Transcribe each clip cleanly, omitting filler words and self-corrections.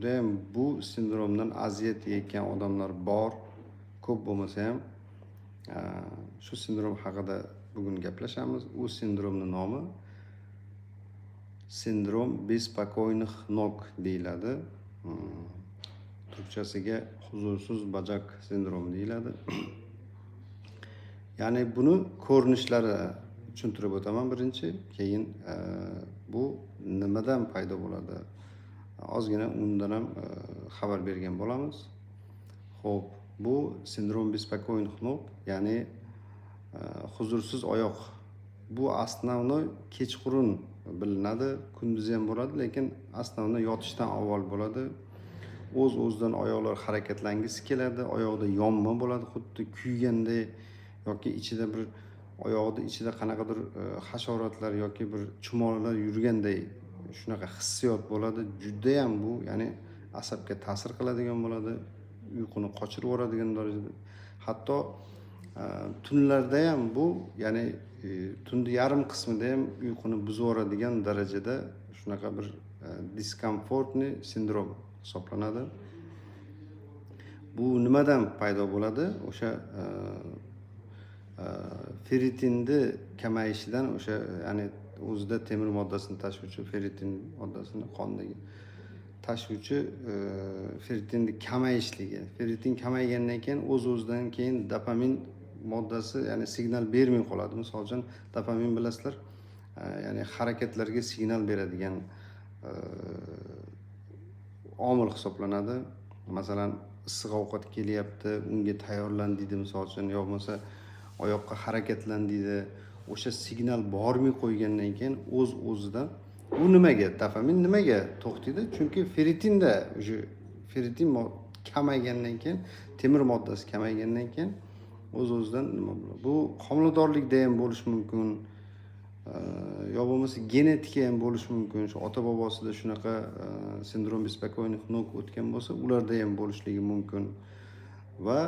judayam bu sindromdan aziyat chekkan odamlar bor. Ko'p bo'lmasa ham shu sindrom haqida bugun gaplashamiz. U sindromning nomi sindrom bespokойных ног deyiladi. Turkchasiga huzursiz bajak sindromi deyiladi. Ya'ni buni ko'rinishlari tushuntirib o'taman birinchi, keyin bu nimadan paydo bo'ladi? Ozgina undan ham xabar bergan bo'lamiz. Xo'p, bu sindrom bespokойных ног, ya'ni huzursiz oyoq. Bu основной kechqurun bilinadi, kunduz ham bo'ladi, lekin основной yotishdan avval bo'ladi. O'z-o'zidan oyoqlar harakatlangisi keladi, oyoqda yonma bo'ladi, xuddi kuyganday yoki ichida bir oyog'ida ichida qanaqadir hasharotlar yoki bir chumolilar yurganday shunaqa hissiyot bo'ladi. Juda ham bu, ya'ni asabga ta'sir qiladigan bo'ladi, uyquni qochirib yuboradigan darajada. Hatto tunlarda ham bu, ya'ni tunda yarim qismida ham uyquni buzib yuboradigan darajada shunaqa bir diskomfortni sindrom hisoblanadi. Bu nimadan paydo bo'ladi? O'sha ferritinni kamayishidan, o'sha ya'ni o'zida temir moddasini tashuvchi ferritin moddasini qondagi tashuvchi ferritinni kamayishligi. Ferritin kamaygandan keyin o'z-o'zidan keyin dopamin moddasi, ya'ni signal bermay qoladi. Misol uchun dopamin bilasizlar, ya'ni harakatlarga signal beradigan omil hisoblanadi. Masalan, issiq ovqat kelyapti, unga tayyorlan deydi misol uchun, yo bo'lmasa oyoqqa harakatlan deydi. O'sha signal bormay qo'ygandan keyin o'z-o'zidan u nimaga, dopamin nimaga to'xtaydi? Chunki ferritinda o'sha ferritin kamaygandan keyin, temir moddasi kamaygandan keyin o'z-o'zidan nima bo'ladi? Bu homiladorlikda ham bo'lishi mumkin, yo bo'lmasa genetika ham bo'lishi mumkin. Shu ota-bobosida shunaqa sindrom bespokойных ног o'tgan bo'lsa, ularda ham bo'lishligi mumkin. Va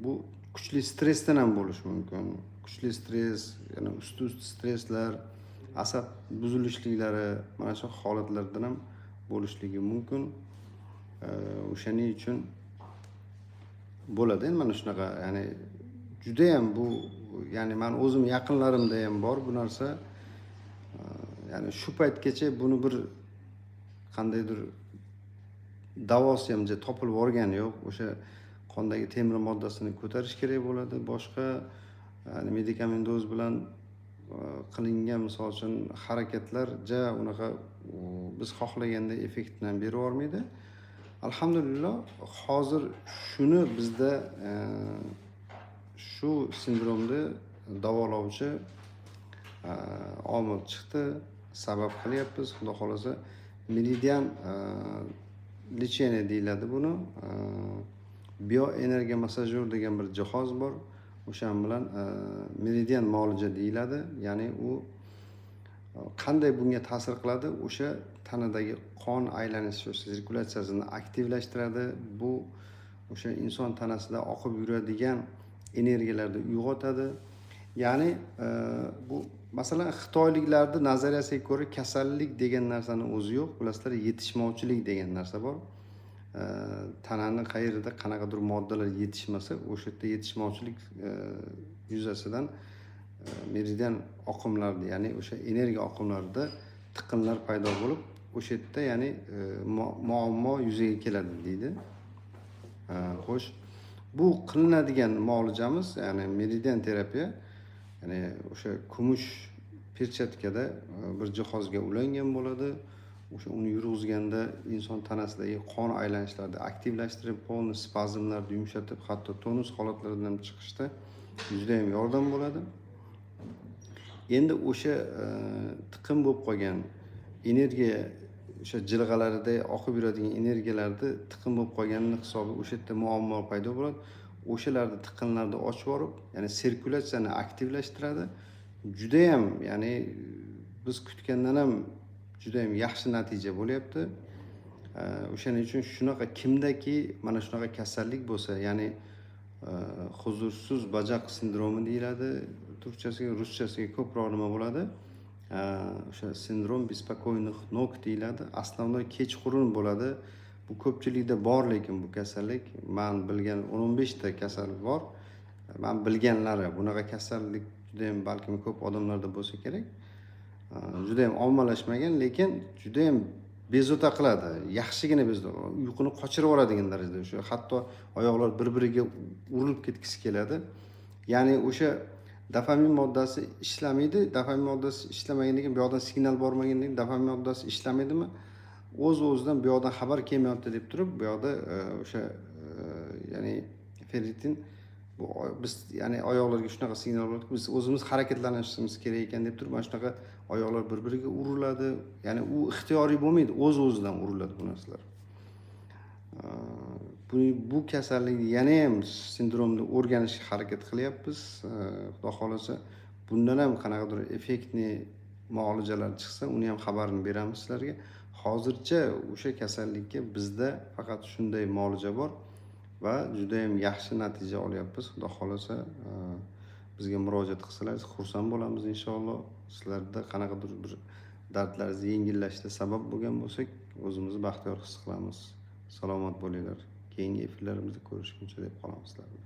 bu kuchli stressdan ham bo'lishi mumkin. Kuchli stress, ya'ni ust-usti stresslar, asab buzilishliklari, mana shu holatlardan ham bo'lishligi mumkin. O'shaning uchun bo'ladi. Endi mana shunaqa, ya'ni juda ham bu, ya'ni men o'zim yaqinlarimda ham bor bu narsa. Ya'ni shu paytgacha buni bir qandaydir davosi ham topilib o'rgani yo'q. O'sha qondagi temir moddasini ko'tarish kerak bo'ladi. Boshqa ya'ni medikamentoz bilan qilingan misol uchun harakatlar unaqa biz xohlaganday effektni ham berib yormaydi. Alhamdulillah, hozir shuni bizda shu sindromni davolovchi omil chiqdi, sabab qilyapmiz. Xudo xolasa meridian lecheniya deyiladi buni. Bioenergiya massajyor degan bir jihoz bor. O'sha bilan meridian muolaja deyiladi. Ya'ni u qanday bunga ta'sir qiladi? O'sha tanadagi qon aylanishi, sirkulyatsiyasini aktivlashtiradi. Bu o'sha inson tanasida oqib yuradigan energiyalarni uyg'otadi. Ya'ni bu masalan xitoyliklarning nazariyasiga ko'ra kasallik degan narsani o'zi yo'q. Bilasizlar, yetishmovchilik degan narsa bor. Tanani qayerida qanaqadir moddalar yetishmasa, o'sha yerda yetishmovchilik yuzasidan meridian oqimlarida, ya'ni o'sha energiya oqimlarida tiqinlar paydo bo'lib, o'sha yerda ya'ni muammo yuzaga keladi deydi. Xo'sh, bu qilinadigan muolajamiz, ya'ni meridian terapiya, ya'ni o'sha kumush perchatkada bir jihozga ulangan bo'ladi. O'sha uni yurg'izganda inson tanasidagi qon aylanishlarini aktivlashtirib, polni spazmlarni yumshatib, hatto tonus holatlaridan chiqishda juda ham yordam bo'ladi. Endi o'sha tiqin bo'lib qolgan energiya, o'sha jilg'alarida oqib yuradigan energiyalarni tiqin bo'lib qolganini hisobi o'sha yerda muammo paydo bo'ladi. O'shalarni tiqinlarni ochib yorib, ya'ni sirkulyatsiyani aktivlashtiradi. Juda ham, ya'ni biz kutgandan ham juda ham yaxshi natija bo'lyapti. O'shaning uchun shunaqa kimdaki mana shunaqa kasallik bo'lsa, ya'ni huzursiz bajaq sindromi deyiladi. Turkchasiga, ruschasiga ko'proq nima bo'ladi? o'sha sindrom bеспокойных ног deyiladi. Основной kechqurun bo'ladi. Bu ko'pchilikda bor, lekin bu kasallik men bilgan 10-15 ta kasallik bor. Men bilganlari bunaqa kasallik juda ham balkim ko'p odamlarda bo'lsa kerak. Juda ham ommalashmagan, lekin juda ham bezovta qiladi. Yaxshigina bezovta, uyquni qochirib yuboradigan darajada. O'sha hatto oyoqlar bir-biriga urilib ketgisi keladi. Ya'ni o'sha dopamin moddasi ishlamaydi. Dopamin moddasi ishlamagandan keyin bu yoqdan signal bormagandan keyin dopamin moddasi ishlamaydimi? O'z-o'zidan bu yoqdan xabar kelmayapti deb turib, bu yoqda o'sha ya'ni ferritin bu biz ya'ni oyoqlarga shunaqa signal bo'ladiki, biz o'zimiz harakatlanishimiz kerak ekan deb turib, mana shunaqa oyoqlar bir-biriga uriladi. Ya'ni u ixtiyoriy bo'lmaydi, o'z-o'zidan uriladi bu narsalar. Bu kasallikni yana ham sindromni o'rganishga harakat qilyapmiz. Xudo xolasa bundan ham qanaqadir effektli muolajalar chiqsa, uni ham xabarini beramiz sizlarga. Hozircha o'sha kasallikka bizda faqat shunday muolaja bor va juda ham yaxshi natija olyapmiz. Xudo xolasa bizga murojaat qilsalaringiz xursand bo'lamiz inshaalloh. Sizlarda qanaqadir bir dardlaringizni yengillashishga sabab bo'lgan bo'lsak, o'zimizni baxtiyor his qilamiz. Salomat bo'linglar. Keyingi efirlarimizda ko'rishguncha deb qolamiz sizlarga.